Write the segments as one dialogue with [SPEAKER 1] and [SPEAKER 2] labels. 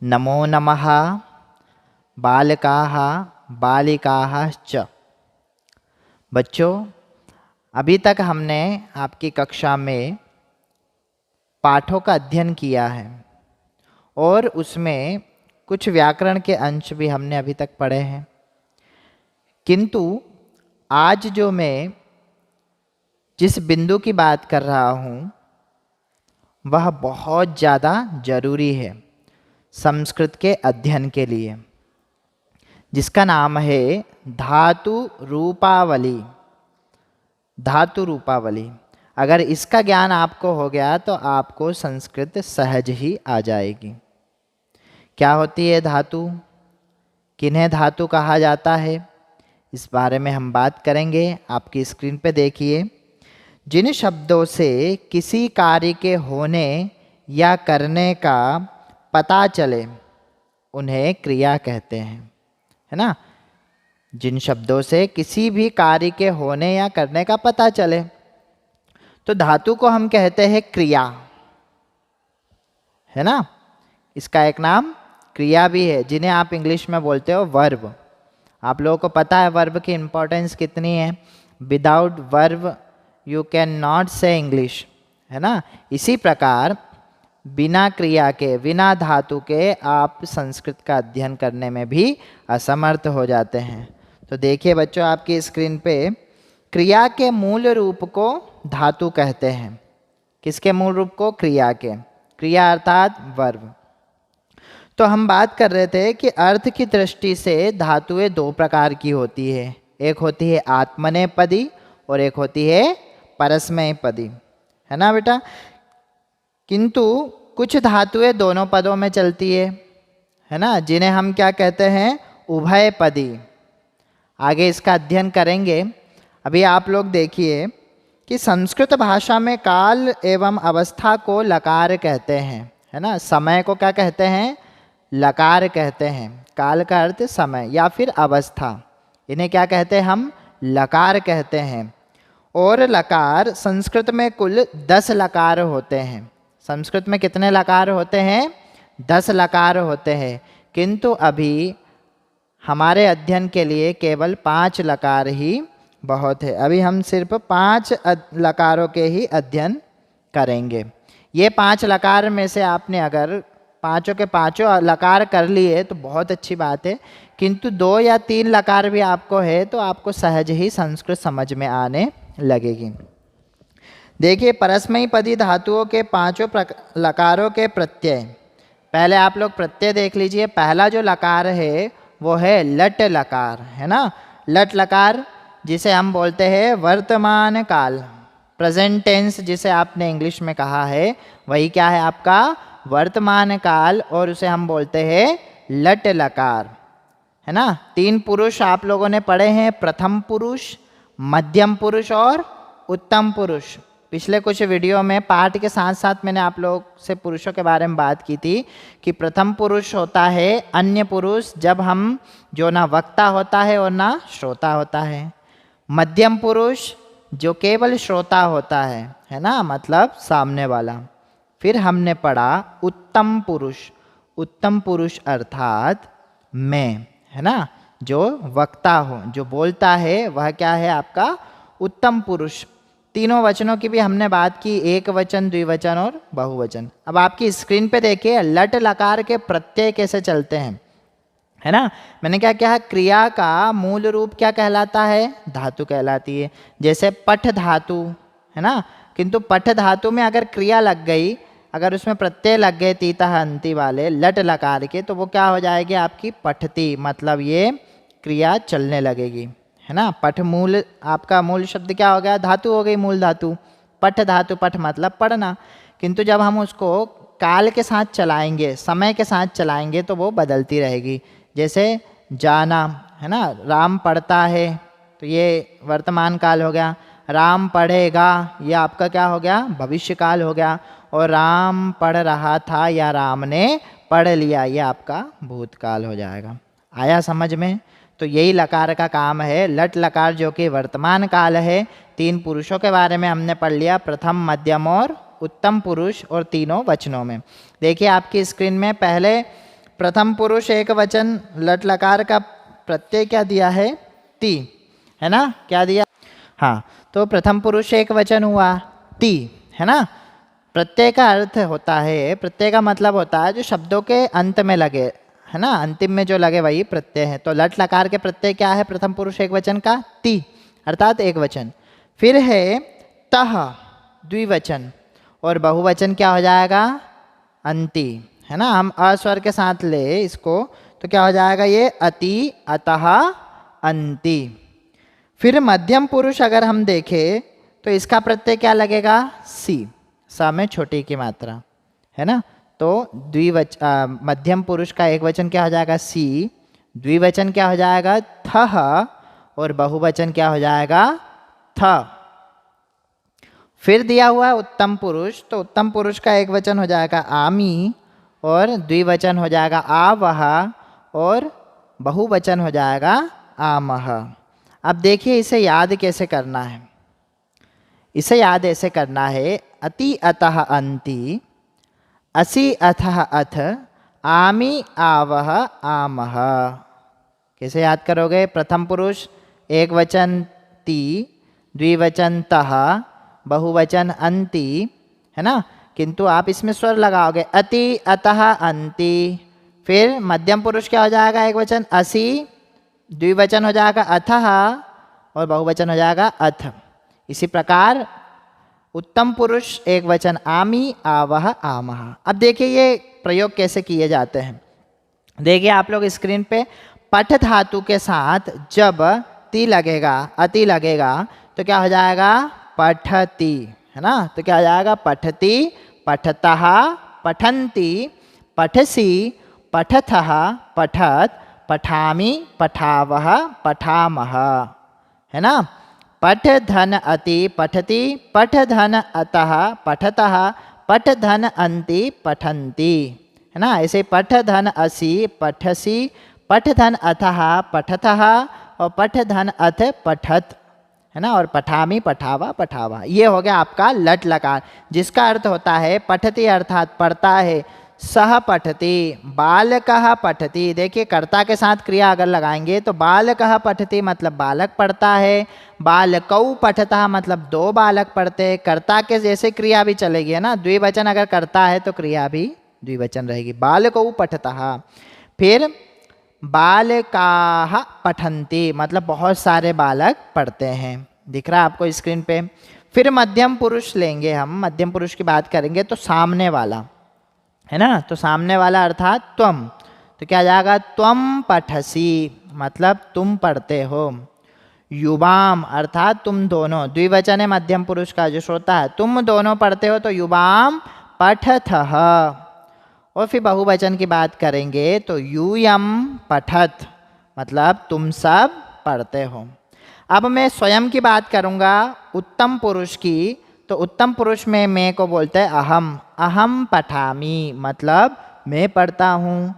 [SPEAKER 1] नमो नमः बालकाः बालिकाः च। बच्चों, अभी तक हमने आपकी कक्षा में पाठों का अध्ययन किया है और उसमें कुछ व्याकरण के अंश भी हमने अभी तक पढ़े हैं। किंतु आज जो मैं जिस बिंदु की बात कर रहा हूँ वह बहुत ज़्यादा जरूरी है संस्कृत के अध्ययन के लिए, जिसका नाम है धातु रूपावली। धातु रूपावली, अगर इसका ज्ञान आपको हो गया तो आपको संस्कृत सहज ही आ जाएगी। क्या होती है धातु, किन्हें धातु कहा जाता है, इस बारे में हम बात करेंगे। आपकी स्क्रीन पे देखिए, जिन शब्दों से किसी कार्य के होने या करने का पता चले उन्हें क्रिया कहते हैं, है ना। जिन शब्दों से किसी भी कार्य के होने या करने का पता चले तो धातु को हम कहते हैं क्रिया, है ना। इसका एक नाम क्रिया भी है, जिन्हें आप इंग्लिश में बोलते हो वर्ब। आप लोगों को पता है वर्ब की इंपॉर्टेंस कितनी है। Without verb you can not से इंग्लिश, है ना। इसी प्रकार बिना क्रिया के, बिना धातु के आप संस्कृत का अध्ययन करने में भी असमर्थ हो जाते हैं। तो देखिए बच्चों, आपकी स्क्रीन पे क्रिया के मूल रूप को धातु कहते हैं। किसके मूल रूप को? क्रिया के। क्रिया अर्थात वर्ब। तो हम बात कर रहे थे कि अर्थ की दृष्टि से धातुएं दो प्रकार की होती है। एक होती है आत्मनेपदी और एक होती है परस्मैपदी, है ना बेटा। किंतु कुछ धातुएं दोनों पदों में चलती है ना, जिन्हें हम क्या कहते हैं? उभयपदी। आगे इसका अध्ययन करेंगे। अभी आप लोग देखिए कि संस्कृत भाषा में काल एवं अवस्था को लकार कहते हैं, है ना। समय को क्या कहते हैं? लकार कहते हैं। काल का अर्थ समय या फिर अवस्था, इन्हें क्या कहते हैं? हम लकार कहते हैं। और लकार संस्कृत में कुल 10 लकार होते हैं। संस्कृत में कितने लकार होते हैं? 10 लकार होते हैं। किंतु अभी हमारे अध्ययन के लिए केवल 5 लकार ही बहुत है। अभी हम सिर्फ 5 लकारों के ही अध्ययन करेंगे। ये 5 लकार में से आपने अगर पाँचों के पाँचों लकार कर लिए तो बहुत अच्छी बात है, किंतु 2 या 3 लकार भी आपको है तो आपको सहज ही संस्कृत समझ में आने लगेगी। देखिए, परस्मैपदी धातुओं के 5 लकारों के प्रत्यय। पहले आप लोग प्रत्यय देख लीजिए। पहला जो लकार है वो है लट लकार, है ना। लट लकार जिसे हम बोलते हैं वर्तमान काल, प्रेजेंट टेंस जिसे आपने इंग्लिश में कहा है, वही क्या है? आपका वर्तमान काल, और उसे हम बोलते हैं लट लकार, है ना। 3 पुरुष आप लोगों ने पढ़े हैं, प्रथम पुरुष, मध्यम पुरुष और उत्तम पुरुष। पिछले कुछ वीडियो में पाठ के साथ साथ मैंने आप लोग से पुरुषों के बारे में बात की थी कि प्रथम पुरुष होता है अन्य पुरुष, जब हम जो ना वक्ता होता है और ना श्रोता होता है। मध्यम पुरुष जो केवल श्रोता होता है ना, मतलब सामने वाला। फिर हमने पढ़ा उत्तम पुरुष। उत्तम पुरुष अर्थात मैं, है ना, जो वक्ता हो, जो बोलता है, वह क्या है? आपका उत्तम पुरुष। तीनों वचनों की भी हमने बात की, एक वचन, द्विवचन और बहुवचन। अब आपकी स्क्रीन पे देखिए लट लकार के प्रत्यय कैसे चलते हैं, है ना। मैंने क्या कहा? क्रिया का मूल रूप क्या कहलाता है? धातु कहलाती है। जैसे पठ धातु, है ना। किंतु पठ धातु में अगर क्रिया लग गई, अगर उसमें प्रत्यय लग गए तीता अंति वाले लट लकार के, तो वो क्या हो जाएगी? आपकी पठती, मतलब ये क्रिया चलने लगेगी, है ना। पठ मूल, आपका मूल शब्द क्या हो गया? धातु हो गई, मूल धातु। पठ धातु, पठ मतलब पढ़ना। किंतु जब हम उसको काल के साथ चलाएंगे, समय के साथ चलाएंगे, तो वो बदलती रहेगी। जैसे जाना, है ना, राम पढ़ता है, तो ये वर्तमान काल हो गया। राम पढ़ेगा, ये आपका क्या हो गया? भविष्य काल हो गया। और राम पढ़ रहा था या राम ने पढ़ लिया, ये आपका भूतकाल हो जाएगा। आया समझ में? तो यही लकार का काम है। लट लकार जो कि वर्तमान काल है। 3 पुरुषों के बारे में हमने पढ़ लिया, प्रथम, मध्यम और उत्तम पुरुष, और तीनों वचनों में। देखिए आपकी स्क्रीन में पहले प्रथम पुरुष एक वचन, लट लकार का प्रत्यय क्या दिया है? ती, है ना? क्या दिया? हाँ, तो प्रथम पुरुष एक वचन हुआ ती, है ना? प्रत्यय का अर्थ होता है, प्रत्यय का मतलब होता है जो शब्दों के अंत में लगे, है ना? अंतिम में जो लगे वही प्रत्यय है। तो लट लकार के प्रत्यय क्या है प्रथम पुरुष एक वचन का? ती, अर्थात एक वचन। फिर है तह, द्विवचन, और बहुवचन क्या हो जाएगा? अंति, है ना? हम अस्वर के साथ ले इसको तो क्या हो जाएगा? ये अति, अतः, अंति। फिर मध्यम पुरुष अगर हम देखें तो इसका प्रत्यय क्या लगेगा? सी, सा में छोटी की मात्रा, है ना? तो मध्यम पुरुष का एक वचन क्या हो जाएगा? सी, द्विवचन क्या हो जाएगा? थह, और बहुवचन क्या हो जाएगा? थ। फिर दिया हुआ है उत्तम पुरुष, तो उत्तम पुरुष का एक वचन हो जाएगा आमी, और द्विवचन हो जाएगा आवह, और बहुवचन हो जाएगा आमह। अब देखिए इसे याद कैसे करना है। इसे याद ऐसे करना है, अति अतः अंति, असि अथः अथ, आमी आवह आमह। कैसे याद करोगे? प्रथम पुरुष एक वचन ती, द्विवचन तह, बहुवचन अंति, है ना? किंतु आप इसमें स्वर लगाओगे, अति अतः अंति। फिर मध्यम पुरुष क्या हो जाएगा? एक वचन असि, द्विवचन हो जाएगा अथः, और बहुवचन हो जाएगा अथ। इसी प्रकार उत्तम पुरुष एक वचन आमी, आवह, आमह। अब देखिए ये प्रयोग कैसे किए जाते हैं। देखिए आप लोग स्क्रीन पे, पठ धातु के साथ जब ती लगेगा, अति लगेगा, तो क्या हो जाएगा? पठती, है ना? तो क्या हो जाएगा? पठती, पठतः, पठन्ति, पठसि, पठथः, पठत, पठामि, पठावः, पठामः, है ना? पठ धन अति पठति, पठ धन अतः पठतः, पठ धन अंति पठन्ति, है ना? ऐसे पठ धन असि पठसि, पठ धन अथः पठतः, और पठ धन अथ पठत, है ना? और पठामि, पठावा, पठावा। ये हो गया आपका लट लकार, जिसका अर्थ होता है पठति अर्थात पढ़ता है। सह पठति, बालकः पठति। देखिए कर्ता के साथ क्रिया अगर लगाएंगे तो बालकः पठति मतलब बालक पढ़ता है, बालकौ पठतः मतलब दो बालक पढ़ते हैं। कर्ता के जैसे क्रिया भी चलेगी, है ना? द्विवचन अगर करता है तो क्रिया भी द्विवचन रहेगी, बालकौ पठतः। फिर बालकाः पठन्ति मतलब बहुत सारे बालक पढ़ते हैं, दिख रहा है आपको स्क्रीन पे। फिर मध्यम पुरुष लेंगे हम, मध्यम पुरुष की बात करेंगे तो सामने वाला, है ना? तो सामने वाला अर्थात त्वम, तो क्या जाएगा? त्वम पठसि मतलब तुम पढ़ते हो। युवाम अर्थात तुम दोनों, द्विवचन है मध्यम पुरुष का जो श्रोता है, तुम दोनों पढ़ते हो, तो युवाम पठथः। और फिर बहुवचन की बात करेंगे तो यूयम पठत मतलब तुम सब पढ़ते हो। अब मैं स्वयं की बात करूँगा उत्तम पुरुष की, तो उत्तम पुरुष में मैं को बोलते हैं अहम, अहम पठामि मतलब मैं पढ़ता हूँ।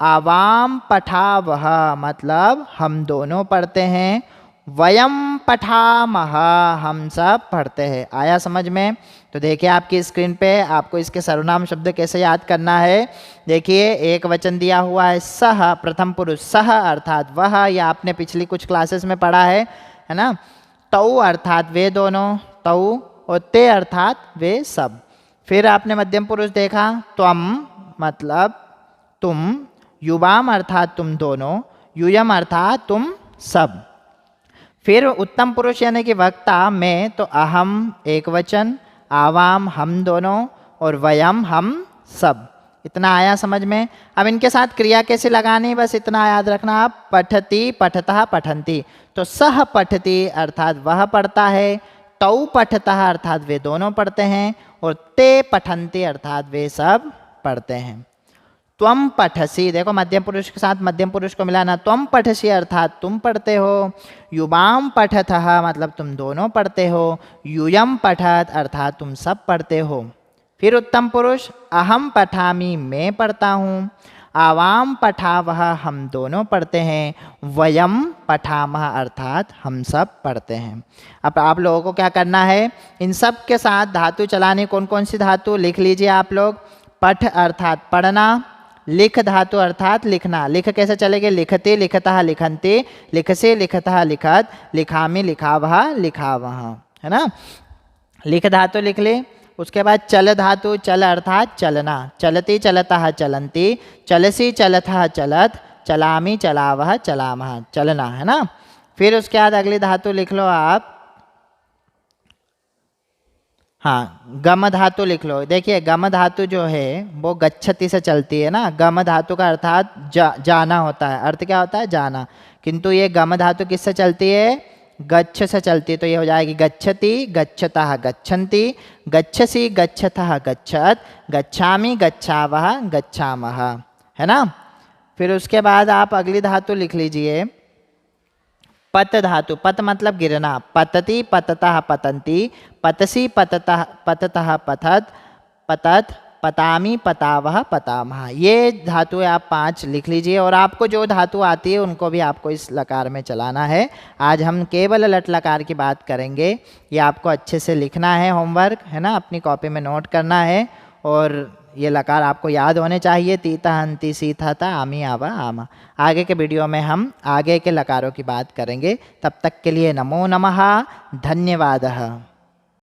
[SPEAKER 1] आवाम पठावह मतलब हम दोनों पढ़ते हैं। वयम पठामह हम सब पढ़ते हैं। आया समझ में? तो देखिए आपकी स्क्रीन पे, आपको इसके सर्वनाम शब्द कैसे याद करना है। देखिए एक वचन दिया हुआ है सह, प्रथम पुरुष सह अर्थात वह, या आपने पिछली कुछ क्लासेस में पढ़ा है ना? तौ अर्थात वे दोनों, तौ, और ते अर्थात वे सब। फिर आपने मध्यम पुरुष देखा त्वम मतलब तुम, युवाम अर्थात तुम दोनों, यूयम अर्थात तुम सब। फिर उत्तम पुरुष यानी कि वक्ता मैं, तो अहम एक वचन, आवाम हम दोनों, और वयम हम सब। इतना आया समझ में? अब इनके साथ क्रिया कैसे लगानी, बस इतना याद रखना आप। पठति, पठतः, पठन्ति, तो सह पठति अर्थात वह पढ़ता है, तौ पठतः अर्थात वे दोनों पढ़ते हैं, और ते पठन्ति अर्थात वे सब पढ़ते हैं। त्वम पठसि, देखो मध्यम पुरुष के साथ मध्यम पुरुष को मिलाना, त्वम पठसि अर्थात तुम पढ़ते हो। युवाम पठतः मतलब तुम दोनों पढ़ते हो। यूयम पठत अर्थात तुम सब पढ़ते हो। फिर उत्तम पुरुष अहम पठामि मैं पढ़ता हूँ। आवाम पठावह हम दोनों पढ़ते हैं। वयम पठामह अर्थात हम सब पढ़ते हैं। अब आप लोगों को क्या करना है, इन सब के साथ धातु चलाने, कौन कौन सी धातु लिख लीजिए आप लोग। पठ अर्थात पढ़ना, लिख धातु अर्थात लिखना। लिख कैसे चलेंगे? लिखते लिखतः लिखन्ते, लिखसे लिखतः लिखत, लिखामि लिखावः लिखावः, है ना। लिख धातु लिख ले। उसके बाद चल धातु, चल अर्थात चलना। चलती चलतः चलन्ति, चलसी चलतः चलत, चलामी चलावः चलामः, चलना, है ना। फिर उसके बाद अगली धातु लिख लो आप, हाँ गम धातु लिख लो। देखिए गम धातु जो है वो गच्छति से चलती है ना। गम धातु का अर्थात जाना होता है। अर्थ क्या होता है? जाना। किंतु ये गम धातु किससे चलती है? गच्छ से चलती है। तो ये हो जाएगी गच्छति गच्छतः गच्छन्ति, गच्छसि गच्छतः गच्छत, गच्छामि गच्छावः गच्छामः, है ना। फिर उसके बाद आप अगली धातु लिख लीजिए पत धातु। पत मतलब गिरना। पतति पततः पतन्ति, पतसि पततः पततः पतत, पतत पतामी पतावः पतामः। ये धातुएं आप 5 लिख लीजिए और आपको जो धातु आती है उनको भी आपको इस लकार में चलाना है। आज हम केवल लट लकार की बात करेंगे। ये आपको अच्छे से लिखना है, होमवर्क है ना, अपनी कॉपी में नोट करना है। और ये लकार आपको याद होने चाहिए। तीता हंति सीथा था आमी आवा आमा। आगे के वीडियो में हम आगे के लकारों की बात करेंगे। तब तक के लिए नमो नमः, धन्यवाद।